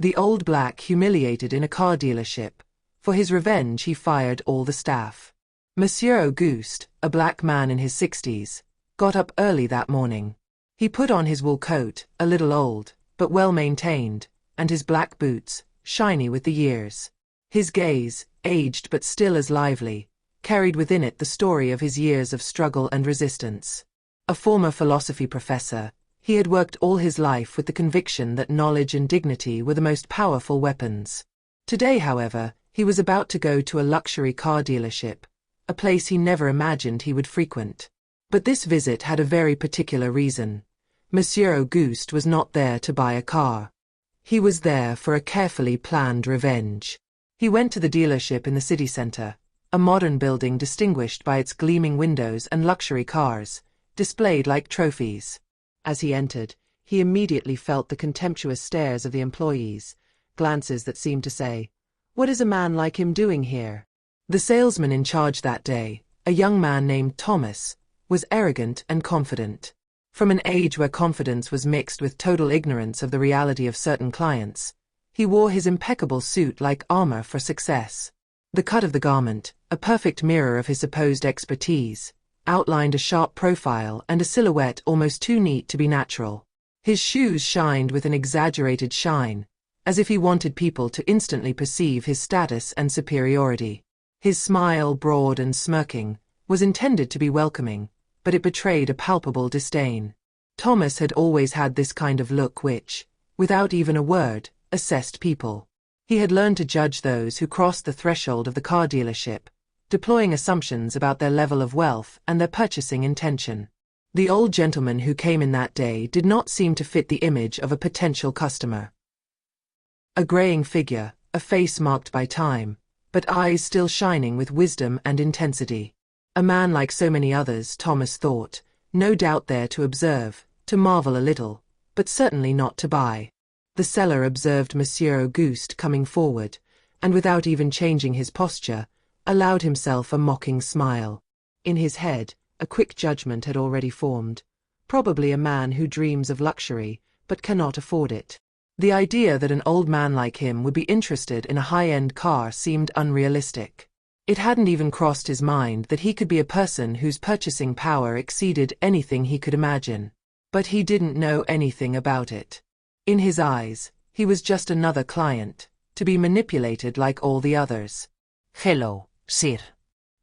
The old black humiliated in a car dealership. For his revenge he fired all the staff. Monsieur Auguste, a black man in his 60s, got up early that morning. He put on his wool coat, a little old, but well-maintained, and his black boots, shiny with the years. His gaze, aged but still as lively, carried within it the story of his years of struggle and resistance. A former philosophy professor, he had worked all his life with the conviction that knowledge and dignity were the most powerful weapons. Today, however, he was about to go to a luxury car dealership, a place he never imagined he would frequent. But this visit had a very particular reason. Monsieur Auguste was not there to buy a car. He was there for a carefully planned revenge. He went to the dealership in the city center, a modern building distinguished by its gleaming windows and luxury cars, displayed like trophies. As he entered, he immediately felt the contemptuous stares of the employees, glances that seemed to say, "What is a man like him doing here?" The salesman in charge that day, a young man named Thomas, was arrogant and confident. From an age where confidence was mixed with total ignorance of the reality of certain clients, he wore his impeccable suit like armor for success. The cut of the garment, a perfect mirror of his supposed expertise, outlined a sharp profile and a silhouette almost too neat to be natural. His shoes shined with an exaggerated shine, as if he wanted people to instantly perceive his status and superiority. His smile, broad and smirking, was intended to be welcoming, but it betrayed a palpable disdain. Thomas had always had this kind of look which, without even a word, assessed people. He had learned to judge those who crossed the threshold of the car dealership, deploying assumptions about their level of wealth and their purchasing intention. The old gentleman who came in that day did not seem to fit the image of a potential customer. A graying figure, a face marked by time, but eyes still shining with wisdom and intensity. A man like so many others, Thomas thought, no doubt there to observe, to marvel a little, but certainly not to buy. The seller observed Monsieur Auguste coming forward, and without even changing his posture, allowed himself a mocking smile. In his head, a quick judgment had already formed. Probably a man who dreams of luxury, but cannot afford it. The idea that an old man like him would be interested in a high-end car seemed unrealistic. It hadn't even crossed his mind that he could be a person whose purchasing power exceeded anything he could imagine. But he didn't know anything about it. In his eyes, he was just another client, to be manipulated like all the others. "Hello, sir.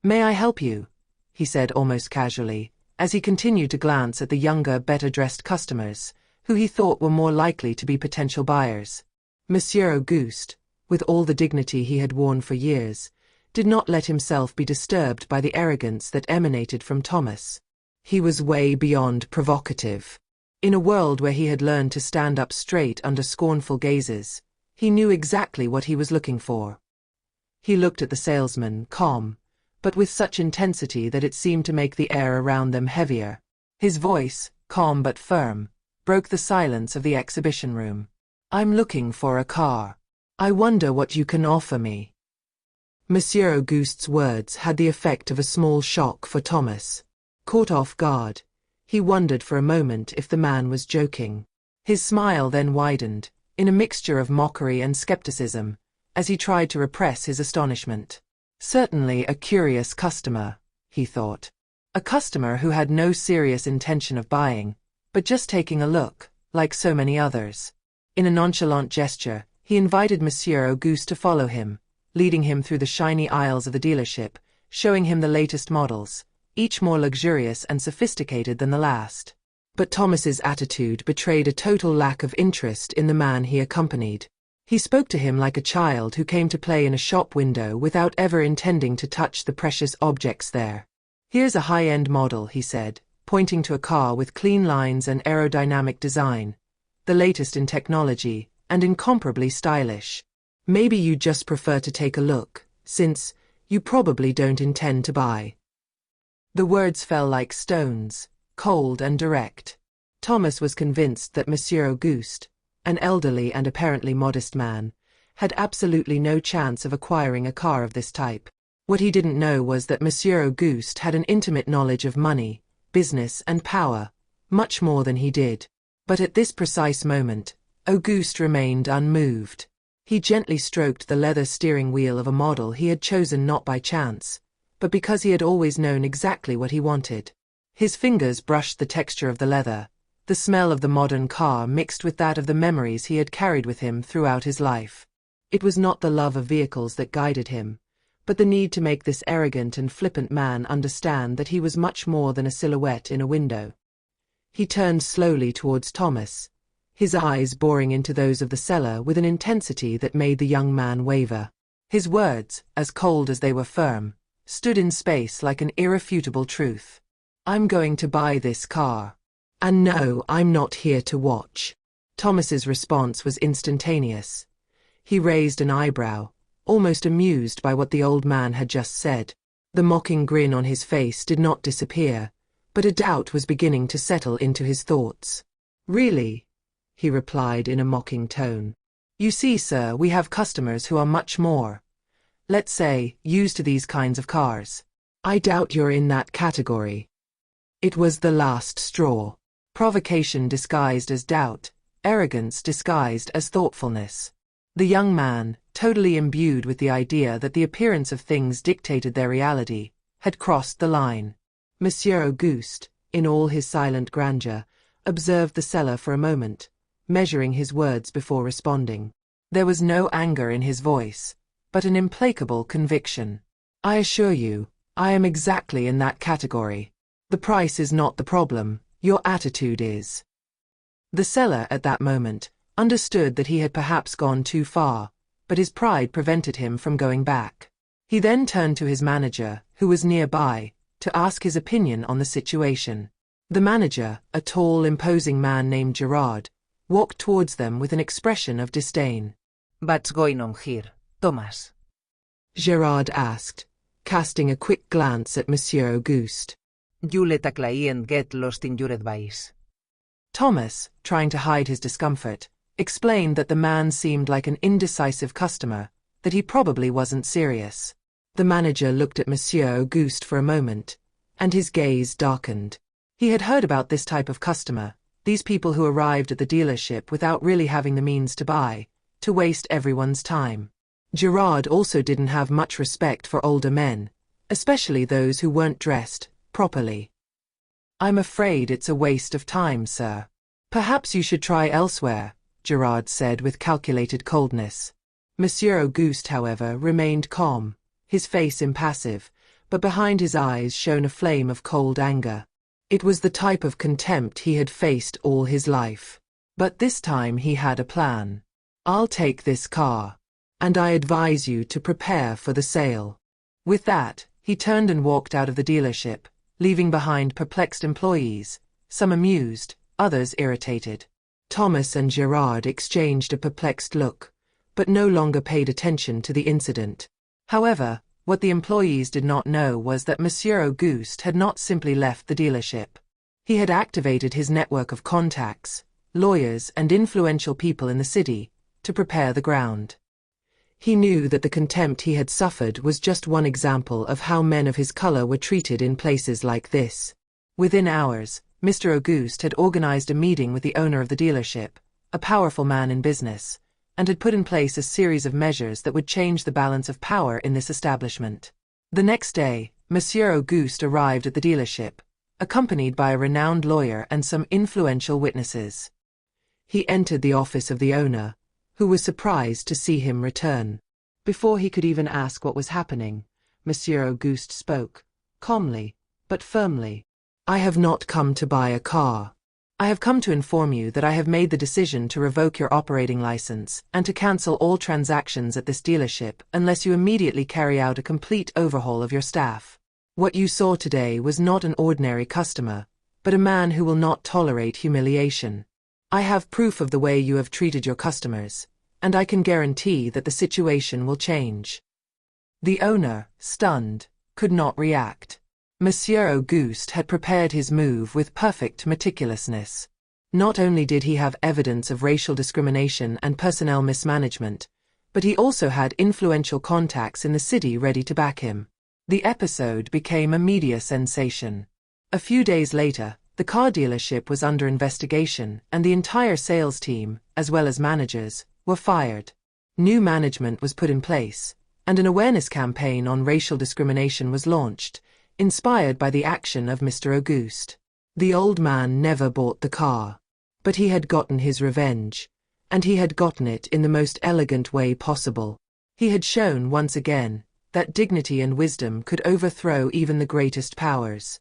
May I help you?" he said almost casually, as he continued to glance at the younger, better-dressed customers, who he thought were more likely to be potential buyers. Monsieur Auguste, with all the dignity he had worn for years, did not let himself be disturbed by the arrogance that emanated from Thomas. He was way beyond provocative. In a world where he had learned to stand up straight under scornful gazes, he knew exactly what he was looking for. He looked at the salesman, calm, but with such intensity that it seemed to make the air around them heavier. His voice, calm but firm, broke the silence of the exhibition room. "I'm looking for a car. I wonder what you can offer me." Monsieur Auguste's words had the effect of a small shock for Thomas. Caught off guard, he wondered for a moment if the man was joking. His smile then widened, in a mixture of mockery and skepticism, as he tried to repress his astonishment. Certainly a curious customer, he thought. A customer who had no serious intention of buying, but just taking a look, like so many others. In a nonchalant gesture, he invited Monsieur Auguste to follow him, leading him through the shiny aisles of the dealership, showing him the latest models, each more luxurious and sophisticated than the last. But Thomas's attitude betrayed a total lack of interest in the man he accompanied. He spoke to him like a child who came to play in a shop window without ever intending to touch the precious objects there. "Here's a high-end model," he said, pointing to a car with clean lines and aerodynamic design, the latest in technology, and incomparably stylish. "Maybe you just prefer to take a look, since you probably don't intend to buy." The words fell like stones, cold and direct. Thomas was convinced that Monsieur Auguste, an elderly and apparently modest man, had absolutely no chance of acquiring a car of this type. What he didn't know was that Monsieur Auguste had an intimate knowledge of money, business and power, much more than he did. But at this precise moment, Auguste remained unmoved. He gently stroked the leather steering wheel of a model he had chosen not by chance, but because he had always known exactly what he wanted. His fingers brushed the texture of the leather, the smell of the modern car mixed with that of the memories he had carried with him throughout his life. It was not the love of vehicles that guided him, but the need to make this arrogant and flippant man understand that he was much more than a silhouette in a window. He turned slowly towards Thomas, his eyes boring into those of the seller with an intensity that made the young man waver. His words, as cold as they were firm, stood in space like an irrefutable truth. "I'm going to buy this car. And no, I'm not here to watch." Thomas's response was instantaneous. He raised an eyebrow, almost amused by what the old man had just said. The mocking grin on his face did not disappear, but a doubt was beginning to settle into his thoughts. "Really?" he replied in a mocking tone. "You see, sir, we have customers who are much more, let's say, used to these kinds of cars. I doubt you're in that category." It was the last straw. Provocation disguised as doubt, arrogance disguised as thoughtfulness. The young man, totally imbued with the idea that the appearance of things dictated their reality, had crossed the line. Monsieur Auguste, in all his silent grandeur, observed the seller for a moment, measuring his words before responding. There was no anger in his voice, but an implacable conviction. "I assure you, I am exactly in that category. The price is not the problem, your attitude is." The seller, at that moment, understood that he had perhaps gone too far, but his pride prevented him from going back. He then turned to his manager, who was nearby, to ask his opinion on the situation. The manager, a tall, imposing man named Gerard, walked towards them with an expression of disdain. "What's going on here, Thomas?" Gerard asked, casting a quick glance at Monsieur Auguste. "You let a client get lost in your advice." Thomas, trying to hide his discomfort, explained that the man seemed like an indecisive customer, that he probably wasn't serious. The manager looked at Monsieur Auguste for a moment, and his gaze darkened. He had heard about this type of customer, these people who arrived at the dealership without really having the means to buy, to waste everyone's time. Gerard also didn't have much respect for older men, especially those who weren't dressed properly. "I'm afraid it's a waste of time, sir. Perhaps you should try elsewhere," Gerard said with calculated coldness. Monsieur Auguste, however, remained calm, his face impassive, but behind his eyes shone a flame of cold anger. It was the type of contempt he had faced all his life. But this time he had a plan. "I'll take this car, and I advise you to prepare for the sale." With that, he turned and walked out of the dealership, leaving behind perplexed employees, some amused, others irritated. Thomas and Gerard exchanged a perplexed look, but no longer paid attention to the incident. However, what the employees did not know was that Monsieur Auguste had not simply left the dealership. He had activated his network of contacts, lawyers and influential people in the city, to prepare the ground. He knew that the contempt he had suffered was just one example of how men of his color were treated in places like this. Within hours, Mr. Auguste had organized a meeting with the owner of the dealership, a powerful man in business, and had put in place a series of measures that would change the balance of power in this establishment. The next day, Monsieur Auguste arrived at the dealership, accompanied by a renowned lawyer and some influential witnesses. He entered the office of the owner, who was surprised to see him return. Before he could even ask what was happening, Monsieur Auguste spoke, calmly, but firmly. "I have not come to buy a car. I have come to inform you that I have made the decision to revoke your operating license and to cancel all transactions at this dealership unless you immediately carry out a complete overhaul of your staff. What you saw today was not an ordinary customer, but a man who will not tolerate humiliation. I have proof of the way you have treated your customers, and I can guarantee that the situation will change." The owner, stunned, could not react. Monsieur Auguste had prepared his move with perfect meticulousness. Not only did he have evidence of racial discrimination and personnel mismanagement, but he also had influential contacts in the city ready to back him. The episode became a media sensation. A few days later, The car dealership was under investigation, and the entire sales team, as well as managers, were fired. New management was put in place, and an awareness campaign on racial discrimination was launched, inspired by the action of Mr. Auguste. The old man never bought the car. But he had gotten his revenge, and he had gotten it in the most elegant way possible. He had shown once again that dignity and wisdom could overthrow even the greatest powers.